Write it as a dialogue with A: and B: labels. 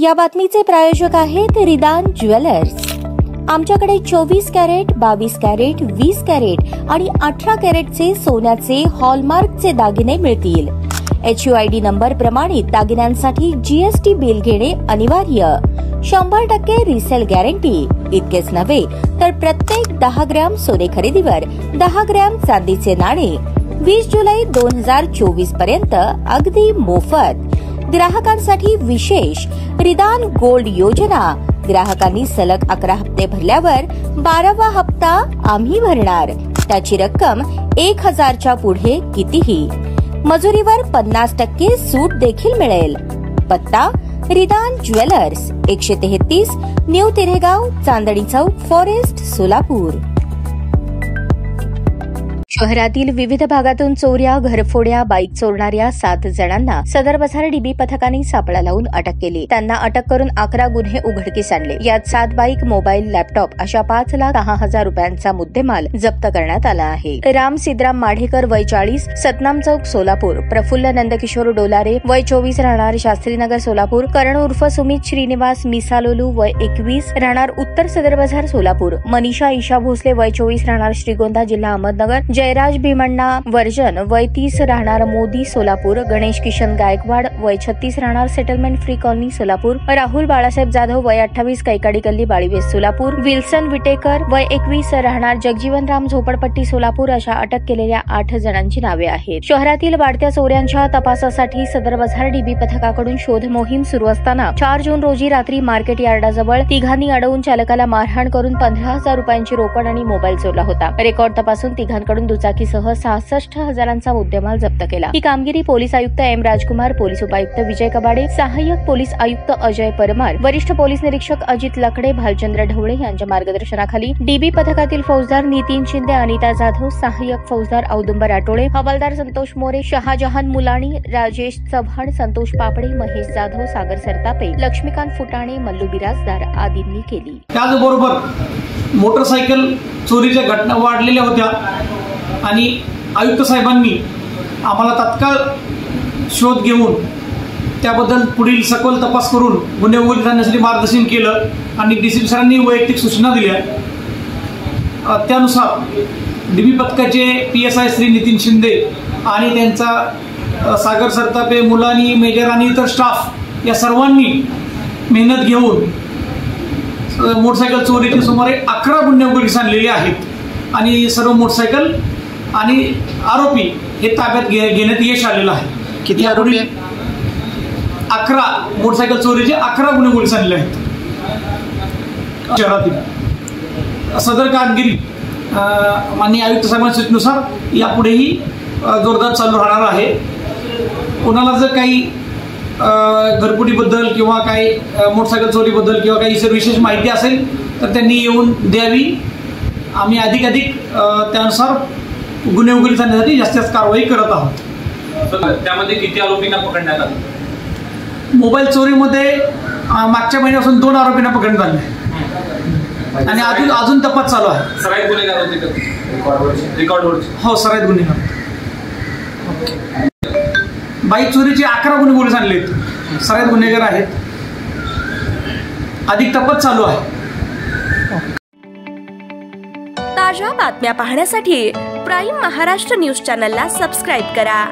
A: या बातमीचे प्रायोजक आहेत रिदान ज्वेलर्स। आमच्याकडे 24 कॅरेट, 22 कॅरेट, 20 कॅरेट आणि 18 कॅरेटचे सोन्याचे हॉलमार्कचे दागिने मिळतील। HUID नंबर प्रमाणित दागिन्यांसाठी GST बिल घेणे अनिवार्य। 100% रिसेल गॅरंटी। इतकेच नव्हे तर प्रत्येक 10 ग्रॅम सोने खरेदीवर 10 ग्रॅम चांदीचे नाणे 20 जुलै 2024 पर्यंत अगदी मोफत। ग्राहकांसाठी विशेष रिदान गोल्ड योजना। ग्राहकांनी सलग 11 हप्ते भरल्यावर 12वा हप्ता आम्ही भरणार। त्याची रक्कम 1000च्या पुढे कितीही। मजुरीवर 50% सूट देखील मिळेल। पत्ता रिदान jewellers, 133 new तिरेगाव, Chandni Chowk, forest, Solapur. शहरातील विविध भागातून चोऱ्या, घरफोड्या, बाईक चोरणाऱ्या 7 जणांना सदर बाजार डीबी पथकाने सापळा लावून अटक केली। त्यांना अटक करून 11 गुन्हे उघडकीस आणले। यात 7 बाईक, मोबाईल, लॅपटॉप अशा 5,10,000 रुपयांचा मुद्देमाल जप्त करण्यात आला आहे। राम सिद्धराम माढेकर वय 40, सतनाम चौक, सोलापूर। प्रफुल्ल नंदकिशोर डोलारे वय 24, राहणार शास्त्रीनगर, सोलापूर। करण उर्फ सुमित श्रीनिवास मिसालोलू वय 21, राहणार उत्तर सदर बाजार, सोलापूर। मनीषा ईशा भोसले वय 24, राहणार श्रीगोंदा, जिल्हा अहमदनगर। जयराज भीमण्णा वर्जन वय 30, राहणार मोदी, सोलापूर। गणेश किशन गायकवाड वय 36, राहणार settlement free colony, Solapur. Rahul Balasaheb Jadhav वय 28, कैकाडी गल्ली, बाळीवेस, सोलापूर। विल्सन विटेकर वय 21, राहणार जगजीवन राम झोपडपट्टी, सोलापूर अशा अटक केलेल्या 8 जणांची नावे आहेत। शहरातील वाढत्या चोऱ्यांच्या तपासासाठी सदर बाजार डीबी पथकाकडून शोध मोहीम सुरू असताना 4 जून रोजी रात्री मार्केट यार्डाजवळ तिघांनी अडवून चालकाला मारहाण करून 15,000 रुपयांची रोकड आणि मोबाईल चोरला होता। रेकॉर्ड तपासून तिघांकडून दुचाकीसह 66,000चा मुद्देमाल जप्त केला। ही कामगिरी पोलीस आयुक्त M राजकुमार, पोलीस उपायुक्त विजय कबाडे, सहाय्यक पोलीस आयुक्त अजय परमार, वरिष्ठ पोलीस निरीक्षक अजित लकडे, भालचंद्र ढवळे यांच्या मार्गदर्शनाखाली डीबी पथकातील फौजदार नितीन शिंदे, अनिता जाधव, सहाय्यक फौजदार औदुंबर आटोळे, हवालदार संतोष मोरे, शहाजहान मुलाणी, राजेश चव्हाण, संतोष पापडे, महेश जाधव, सागर सरतापे, लक्ष्मीकांत फुटाणे, मल्लू बिराजदार आदींनी केली।
B: त्याचबरोबर मोटरसायकल चोरीच्या घटना वाढलेल्या होत्या आणि आयुक्त साहेबांनी आम्हाला तात्काळ शोध घेऊन त्याबद्दल पुढील सखोल तपास करून गुन्हे उघड करण्यासाठी मार्गदर्शन केलं आणि DCP सरांनी वैयक्तिक सूचना दिल्या। त्यानुसार डीबी पथकाचे PSI श्री नितीन शिंदे आणि त्यांचा सागर सरतापे, मुलानी, मेजर आणि इतर स्टाफ या सर्वांनी मेहनत घेऊन मोटरसायकल चोरीचे सुमारे 11 गुन्हे उघडकीस आणलेले आहेत आणि सर्व मोटरसायकल आणि आरोपी हे ताब्यात घेण्यात यश आलेलं आहे।
C: किती आरोपी?
B: 11 मोटरसायकल चोरीचे 11 गुन्हे उघडकीस आणले आहेत शहरातील। सदर कामगिरी माननीय आयुक्त साहेबांच्या सूचनेनुसार यापुढेही जोरदार चालू राहणार आहे। कोणाला जर काही घरफोडीबद्दल किंवा काही मोटरसायकल चोरीबद्दल किंवा काही इतर विशेष माहिती असेल तर त्यांनी येऊन द्यावी। आम्ही अधिकाधिक त्यानुसार गुन्हे उघडकीस आणण्यासाठी जास्त कारवाई करत आहोत।
D: त्यामध्ये किती आरोपींना पकडण्यात आलं?
B: मोबाईल चोरीमध्ये मागच्या महिन्यापासून 2 आरोपींना पकडण्यात आले आणि अजून तपास चालू आहे।
D: सराईत गुन्हेगार होते रेकॉर्डवर?
B: हो, सराईत गुन्हेगार। बाईक चोरीचे 11 गुन्हे उघडकीस आणले आहेत, सराईत गुन्हेगार आहेत, अधिक तपास चालू आहे।
E: ताज्या बातम्या पाहण्यासाठी प्राईम महाराष्ट्र न्यूज चॅनलला सबस्क्राईब करा।